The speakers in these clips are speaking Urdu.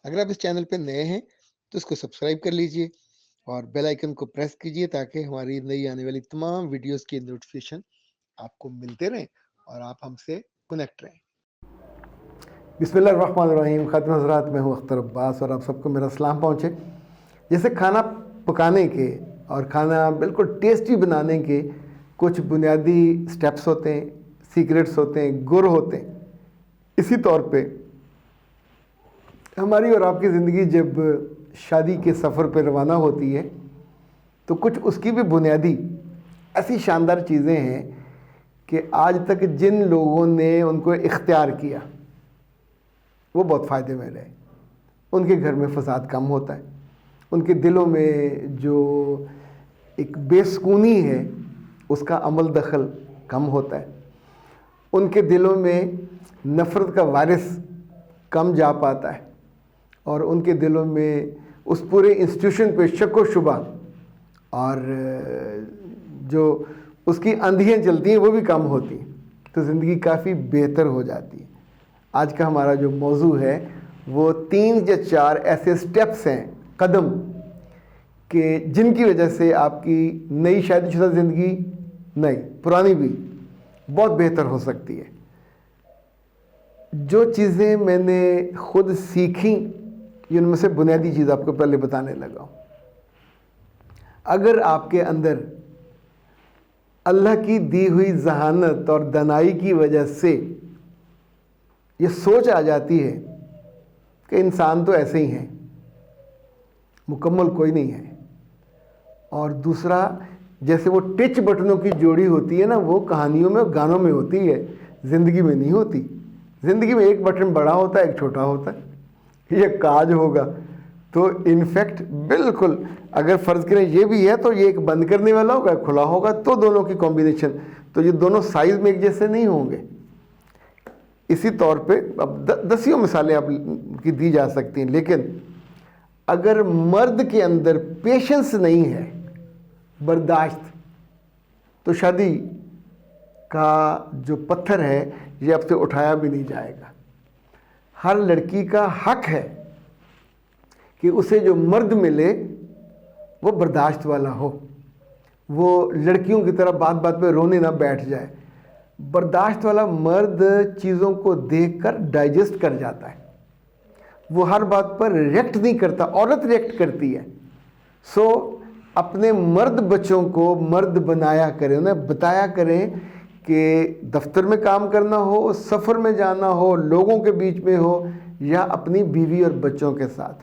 اگر آپ اس چینل پہ نئے ہیں تو اس کو سبسکرائب کر لیجئے اور بیل آئیکن کو پریس کیجئے تاکہ ہماری نئی آنے والی تمام ویڈیوز کی نوٹیفیکیشن آپ کو ملتے رہیں اور آپ ہم سے کنیکٹ رہیں۔ بسم اللہ الرحمن الرحیم۔ خاتون حضرات، میں ہوں اختر عباس اور آپ سب کو میرا سلام پہنچے۔ جیسے کھانا پکانے کے اور کھانا بالکل ٹیسٹی بنانے کے کچھ بنیادی سٹیپس ہوتے ہیں، سیکرٹس ہوتے ہیں، گر ہوتے ہیں، اسی طور پہ ہماری اور آپ کی زندگی جب شادی کے سفر پہ روانہ ہوتی ہے تو کچھ اس کی بھی بنیادی ایسی شاندار چیزیں ہیں کہ آج تک جن لوگوں نے ان کو اختیار کیا وہ بہت فائدے میں رہے۔ ان کے گھر میں فساد کم ہوتا ہے، ان کے دلوں میں جو ایک بے سکونی ہے اس کا عمل دخل کم ہوتا ہے، ان کے دلوں میں نفرت کا وائرس کم جا پاتا ہے، اور ان کے دلوں میں اس پورے انسٹیٹیوشن پہ شک و شبہ اور جو اس کی اندھیاں چلتی ہیں وہ بھی کم ہوتی ہیں، تو زندگی کافی بہتر ہو جاتی ہے۔ آج کا ہمارا جو موضوع ہے وہ 3 یا 4 ایسے سٹیپس ہیں، قدم، کہ جن کی وجہ سے آپ کی نئی شادی شدہ زندگی، نئی پرانی بھی، بہت بہتر ہو سکتی ہے۔ جو چیزیں میں نے خود سیکھیں، ان میں سے بنیادی چیز آپ کو پہلے بتانے لگا ہوں۔ اگر آپ کے اندر اللہ کی دی ہوئی ذہانت اور دانائی کی وجہ سے یہ سوچ آ جاتی ہے کہ انسان تو ایسے ہی ہیں، مکمل کوئی نہیں ہے، اور دوسرا جیسے وہ ٹچ بٹنوں کی جوڑی ہوتی ہے نا، وہ کہانیوں میں گانوں میں ہوتی ہے، زندگی میں نہیں ہوتی۔ زندگی میں ایک بٹن بڑا ہوتا ہے، ایک چھوٹا ہوتا ہے، یہ کاج ہوگا تو انفیکٹ بالکل اگر فرض کریں یہ بھی ہے تو یہ ایک بند کرنے والا ہوگا، کھلا ہوگا، تو دونوں کی کمبینیشن، تو یہ دونوں سائز میں ایک جیسے نہیں ہوں گے۔ اسی طور پہ اب دسیوں مثالیں آپ کی دی جا سکتی ہیں، لیکن اگر مرد کے اندر پیشنس نہیں ہے، برداشت، تو شادی کا جو پتھر ہے یہ اب سے اٹھایا بھی نہیں جائے گا۔ ہر لڑکی کا حق ہے کہ اسے جو مرد ملے وہ برداشت والا ہو، وہ لڑکیوں کی طرح بات بات پہ رونے نہ بیٹھ جائے۔ برداشت والا مرد چیزوں کو دیکھ کر ڈائجسٹ کر جاتا ہے، وہ ہر بات پر ریئیکٹ نہیں کرتا، عورت ریئیکٹ کرتی ہے۔ سو اپنے مرد بچوں کو مرد بنایا کریں، انہیں بتایا کریں کہ دفتر میں کام کرنا ہو، سفر میں جانا ہو، لوگوں کے بیچ میں ہو، یا اپنی بیوی اور بچوں کے ساتھ،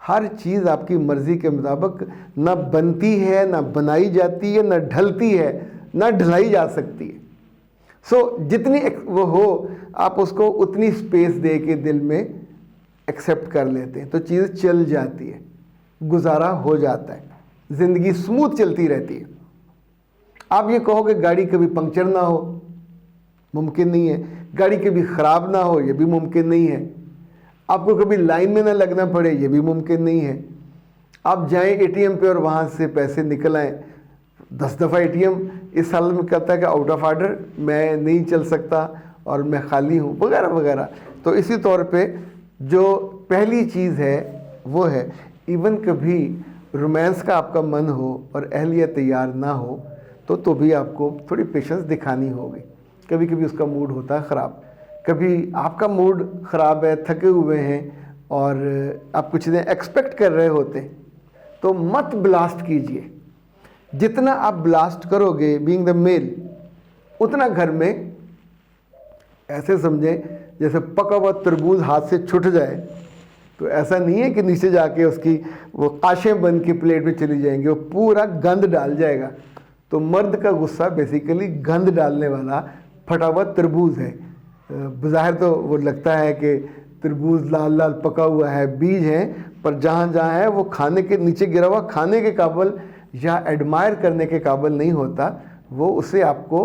ہر چیز آپ کی مرضی کے مطابق نہ بنتی ہے، نہ بنائی جاتی ہے، نہ ڈھلتی ہے، نہ ڈھلائی جا سکتی ہے۔ سو جتنی وہ ہو آپ اس کو اتنی سپیس دے کے دل میں ایکسیپٹ کر لیتے ہیں، تو چیز چل جاتی ہے، گزارا ہو جاتا ہے، زندگی سموتھ چلتی رہتی ہے۔ آپ یہ کہو کہ گاڑی کبھی پنکچر نہ ہو، ممکن نہیں ہے۔ گاڑی کبھی خراب نہ ہو، یہ بھی ممکن نہیں ہے۔ آپ کو کبھی لائن میں نہ لگنا پڑے، یہ بھی ممکن نہیں ہے۔ آپ جائیں اے ٹی ایم پہ اور وہاں سے پیسے نکل آئیں، 10 دفعہ اے ٹی ایم اس حالت میں کہتا ہے کہ آؤٹ آف آرڈر، میں نہیں چل سکتا اور میں خالی ہوں، وغیرہ وغیرہ۔ تو اسی طور پہ جو پہلی چیز ہے وہ ہے، ایون کبھی رومانس کا آپ کا من ہو اور اہلیہ تیار نہ ہو تو بھی آپ کو تھوڑی پیشنس دکھانی ہوگی۔ کبھی کبھی اس کا موڈ ہوتا ہے خراب، کبھی آپ کا موڈ خراب ہے، تھکے ہوئے ہیں اور آپ کچھ چیزیں ایکسپیکٹ کر رہے ہوتے ہیں، تو مت بلاسٹ کیجئے۔ جتنا آپ بلاسٹ کرو گے بینگ دا میل، اتنا گھر میں ایسے سمجھیں جیسے پکا ہوا تربوز ہاتھ سے چھٹ جائے، تو ایسا نہیں ہے کہ نیچے جا کے اس کی وہ قاشیں بن کے پلیٹ میں چلی جائیں گے، وہ پورا گند ڈال جائے گا۔ تو مرد کا غصہ بیسیکلی گند ڈالنے والا پھٹا ہوا تربوز ہے۔ بظاہر تو وہ لگتا ہے کہ تربوز لال لال پکا ہوا ہے، بیج ہیں، پر جہاں جہاں ہے وہ کھانے کے نیچے گرا ہوا کھانے کے قابل یا ایڈمائر کرنے کے قابل نہیں ہوتا، وہ اسے آپ کو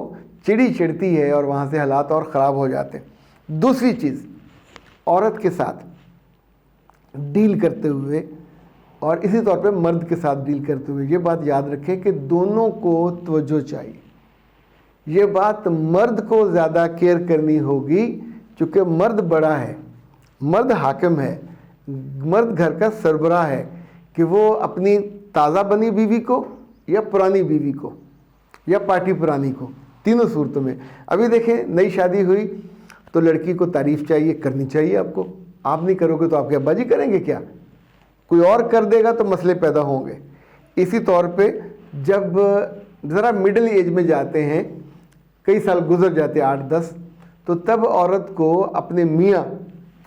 چڑی چڑھتی ہے اور وہاں سے حالات اور خراب ہو جاتے ہیں۔ دوسری چیز، عورت کے ساتھ ڈیل کرتے ہوئے اور اسی طور پہ مرد کے ساتھ ڈیل کرتے ہوئے یہ بات یاد رکھیں کہ دونوں کو توجہ چاہیے۔ یہ بات مرد کو زیادہ کیئر کرنی ہوگی، چونکہ مرد بڑا ہے، مرد حاکم ہے، مرد گھر کا سربراہ ہے کہ وہ اپنی تازہ بنی بیوی کو یا پرانی بیوی کو یا پارٹی پرانی کو، تینوں صورتوں میں. ابھی دیکھیں نئی شادی ہوئی تو لڑکی کو تعریف چاہیے، کرنی چاہیے آپ کو. آپ نہیں کرو گے تو آپ کے ابا جی کریں گے کیا؟ کوئی اور کر دے گا تو مسئلے پیدا ہوں گے. اسی طور پہ جب ذرا مڈل ایج میں جاتے ہیں، کئی سال گزر جاتے ہیں 8-10، تو تب عورت کو اپنے میاں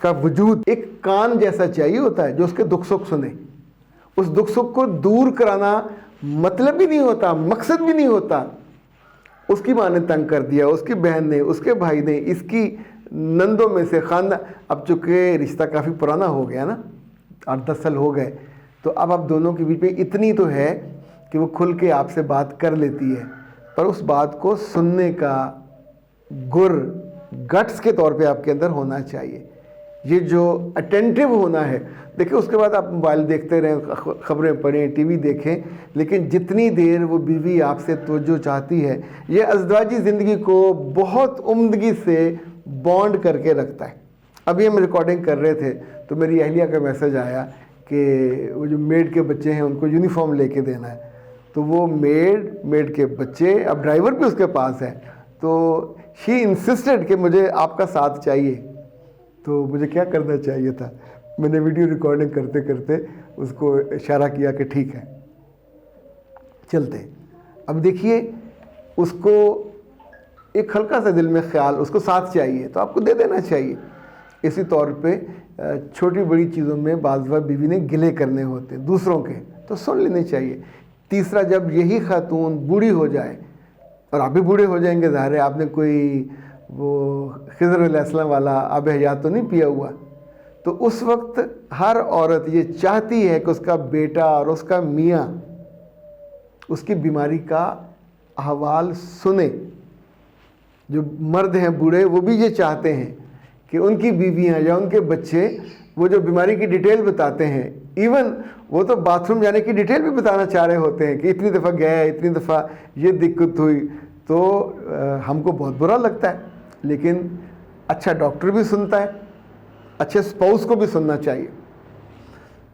کا وجود ایک کان جیسا چاہیے ہوتا ہے جو اس کے دکھ سکھ سنے. اس دکھ سکھ کو دور کرانا مطلب بھی نہیں ہوتا، مقصد بھی نہیں ہوتا. اس کی ماں نے تنگ کر دیا، اس کی بہن نے، اس کے بھائی نے، اس کی نندوں میں سے خاندان. اب چونکہ رشتہ کافی پرانا ہو گیا نا، 8-10 سال ہو گئے، تو اب دونوں کے بیچ میں اتنی تو ہے کہ وہ کھل کے آپ سے بات کر لیتی ہے، پر اس بات کو سننے کا گٹس کے طور پہ آپ کے اندر ہونا چاہیے. یہ جو اٹینٹیو ہونا ہے. دیکھیں اس کے بعد آپ موبائل دیکھتے رہیں، خبریں پڑھیں، ٹی وی دیکھیں، لیکن جتنی دیر وہ بیوی آپ سے توجہ چاہتی ہے، یہ ازدواجی زندگی کو بہت عمدگی سے بانڈ کر کے رکھتا ہے. ابھی ہم ریکارڈنگ کر رہے تھے تو میری اہلیہ کا میسج آیا کہ وہ جو میڈ کے بچے ہیں ان کو یونیفارم لے کے دینا ہے. تو وہ میڈ کے بچے، اب ڈرائیور بھی اس کے پاس ہے، تو شی انسسٹڈ کہ مجھے آپ کا ساتھ چاہیے. تو مجھے کیا کرنا چاہیے تھا؟ میں نے ویڈیو ریکارڈنگ کرتے کرتے اس کو اشارہ کیا کہ ٹھیک ہے چلتے. اب دیکھیے اس کو ایک ہلکا سا دل میں خیال، اس کو ساتھ چاہیے تو آپ کو دے دینا چاہیے. اسی طور پہ چھوٹی بڑی چیزوں میں بعض وقت بیوی نے گلے کرنے ہوتے ہیں دوسروں کے، تو سن لینے چاہیے. تیسرا، جب یہی خاتون بوڑھی ہو جائے، اور آپ بھی بوڑھے ہو جائیں گے، ظاہر ہے آپ نے کوئی وہ خضر علیہ السلام والا آب حیات تو نہیں پیا ہوا، تو اس وقت ہر عورت یہ چاہتی ہے کہ اس کا بیٹا اور اس کا میاں اس کی بیماری کا احوال سنے. جو مرد ہیں بوڑھے، وہ بھی یہ چاہتے ہیں کہ ان کی بیویاں یا ان کے بچے وہ جو بیماری کی ڈیٹیل بتاتے ہیں، ایون وہ تو باتھ روم جانے کی ڈیٹیل بھی بتانا چاہ رہے ہوتے ہیں کہ اتنی دفعہ گیا ہے، اتنی دفعہ یہ دقت ہوئی. تو ہم کو بہت برا لگتا ہے، لیکن اچھا ڈاکٹر بھی سنتا ہے، اچھے سپاؤس کو بھی سننا چاہیے.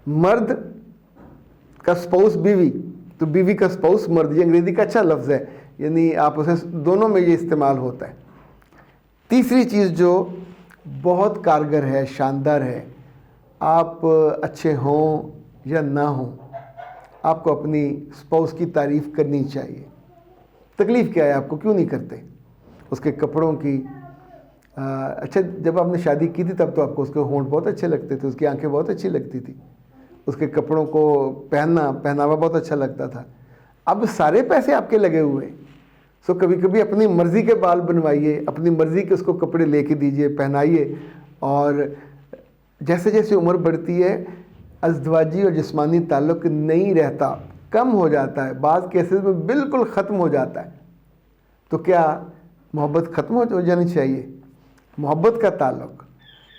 مرد کا سپاؤس بیوی، تو بیوی کا سپاؤس مرد، یہ انگریزی کا اچھا لفظ ہے، یعنی آپ اسے دونوں میں یہ استعمال ہوتا ہے. تیسری چیز جو بہت کارگر ہے، شاندار ہے، آپ اچھے ہوں یا نہ ہوں، آپ کو اپنی سپاؤس کی تعریف کرنی چاہیے. تکلیف کیا ہے آپ کو، کیوں نہیں کرتے؟ اس کے کپڑوں کی. اچھا جب آپ نے شادی کی تھی تب تو آپ کو اس کے ہونٹ بہت اچھے لگتے تھے، اس کی آنکھیں بہت اچھی لگتی تھی، اس کے کپڑوں کو پہناوا بہت اچھا لگتا تھا. اب سارے پیسے آپ کے لگے ہوئے، سو کبھی کبھی اپنی مرضی کے بال بنوائیے، اپنی مرضی کے اس کو کپڑے لے کے دیجئے، پہنائیے. اور جیسے جیسے عمر بڑھتی ہے ازدواجی اور جسمانی تعلق نہیں رہتا، کم ہو جاتا ہے، بعض کیسز میں بالکل ختم ہو جاتا ہے. تو کیا محبت ختم ہو جانی چاہیے؟ محبت کا تعلق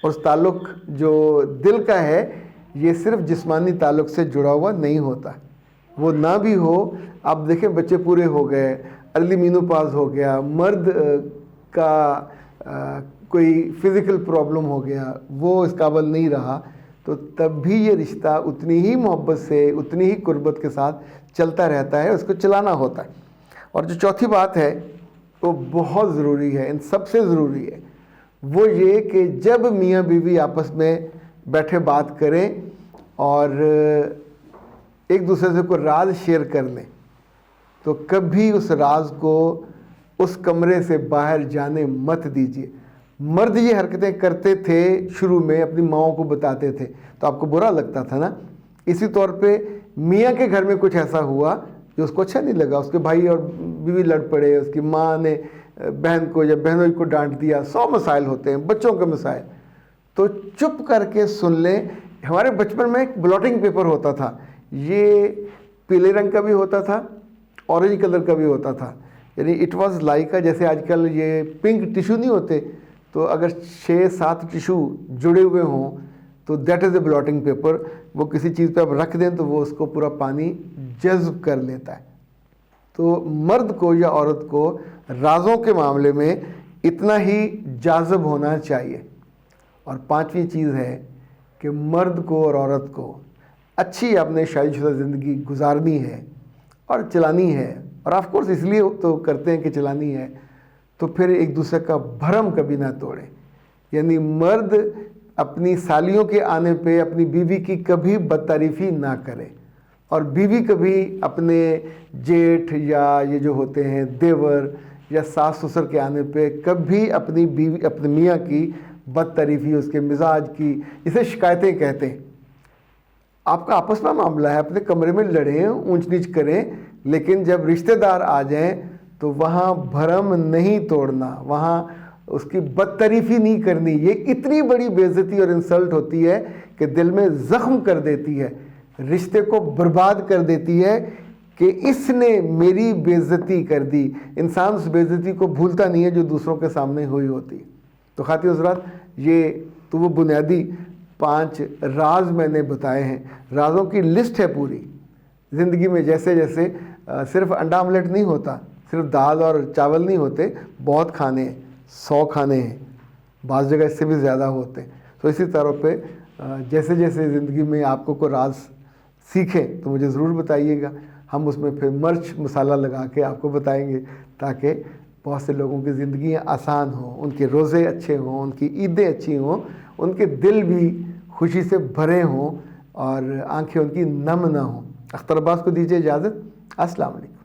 اور اس تعلق جو دل کا ہے، یہ صرف جسمانی تعلق سے جڑا ہوا نہیں ہوتا. وہ نہ بھی ہو، آپ دیکھیں بچے پورے ہو گئے، ارلی مینوپاز ہو گیا، مرد کا کوئی فزیکل پرابلم ہو گیا، وہ اس قابل نہیں رہا، تو تب بھی یہ رشتہ اتنی ہی محبت سے، اتنی ہی قربت کے ساتھ چلتا رہتا ہے، اس کو چلانا ہوتا ہے. اور جو چوتھی بات ہے وہ بہت ضروری ہے، ان سب سے ضروری ہے، وہ یہ کہ جب میاں بیوی آپس میں بیٹھے بات کریں اور ایک دوسرے سے کوئی راز شیئر کر لیں، تو کبھی اس راز کو اس کمرے سے باہر جانے مت دیجیے. مرد یہ حرکتیں کرتے تھے شروع میں، اپنی ماؤں کو بتاتے تھے تو آپ کو برا لگتا تھا نا. اسی طور پہ میاں کے گھر میں کچھ ایسا ہوا جو اس کو اچھا نہیں لگا، اس کے بھائی اور بیوی لڑ پڑے، اس کی ماں نے بہن کو یا بہنوئی کو ڈانٹ دیا، 100 مسائل ہوتے ہیں، بچوں کے مسائل، تو چپ کر کے سن لیں. ہمارے بچپن میں ایک بلاٹنگ پیپر ہوتا تھا، یہ پیلے رنگ کا بھی ہوتا تھا، اورنج کلر کا بھی ہوتا تھا، یعنی اٹ واز لائک جیسے آج کل یہ پنک ٹیشو نہیں ہوتے، تو اگر 6-7 ٹیشو جڑے ہوئے ہوں تو دیٹ از اے بلاٹنگ پیپر. وہ کسی چیز پہ آپ رکھ دیں تو وہ اس کو پورا پانی جذب کر لیتا ہے. تو مرد کو یا عورت کو رازوں کے معاملے میں اتنا ہی جاذب ہونا چاہیے. اور 5ویں چیز ہے کہ مرد کو اور عورت کو اچھی اپنے شادی شدہ زندگی گزارنی ہے اور چلانی ہے، اور آف کورس اس لیے تو کرتے ہیں کہ چلانی ہے، تو پھر ایک دوسرے کا بھرم کبھی نہ توڑیں. یعنی مرد اپنی سالیوں کے آنے پہ اپنی بیوی کی کبھی بدتعریفی نہ کرے، اور بیوی کبھی اپنے جیٹھ یا یہ جو ہوتے ہیں دیور یا ساس سسر کے آنے پہ کبھی اپنی بیوی اپنے میاں کی بدتعریفی، اس کے مزاج کی، اسے شکایتیں کہتے ہیں. آپ کا آپس میں معاملہ ہے، اپنے کمرے میں لڑیں، اونچ نیچ کریں، لیکن جب رشتہ دار آ جائیں تو وہاں بھرم نہیں توڑنا، وہاں اس کی بدتعریفی نہیں کرنی. یہ اتنی بڑی بے عزتی اور انسلٹ ہوتی ہے کہ دل میں زخم کر دیتی ہے، رشتے کو برباد کر دیتی ہے کہ اس نے میری بے عزتی کر دی. انسان اس بے عزتی کو بھولتا نہیں ہے جو دوسروں کے سامنے ہوئی ہوتی. تو خاطی حضرات، یہ تو وہ بنیادی 5 راز میں نے بتائے ہیں. رازوں کی لسٹ ہے پوری زندگی میں. جیسے جیسے صرف انڈا آملیٹ نہیں ہوتا، صرف دال اور چاول نہیں ہوتے، بہت کھانے ہیں، 100 کھانے ہیں، بعض جگہ اس سے بھی زیادہ ہوتے ہیں. تو اسی طرح پہ جیسے جیسے زندگی میں آپ کو کوئی راز سیکھیں تو مجھے ضرور بتائیے گا. ہم اس میں پھر مرچ مسالہ لگا کے آپ کو بتائیں گے، تاکہ بہت سے لوگوں کی زندگیاں آسان ہوں، ان کے روزے اچھے ہوں، ان کی عیدیں اچھی ہوں، ان کے دل بھی خوشی سے بھرے ہوں اور آنکھیں ان کی نم نہ ہوں. اختر عباس کو دیجیے اجازت. السلام علیکم.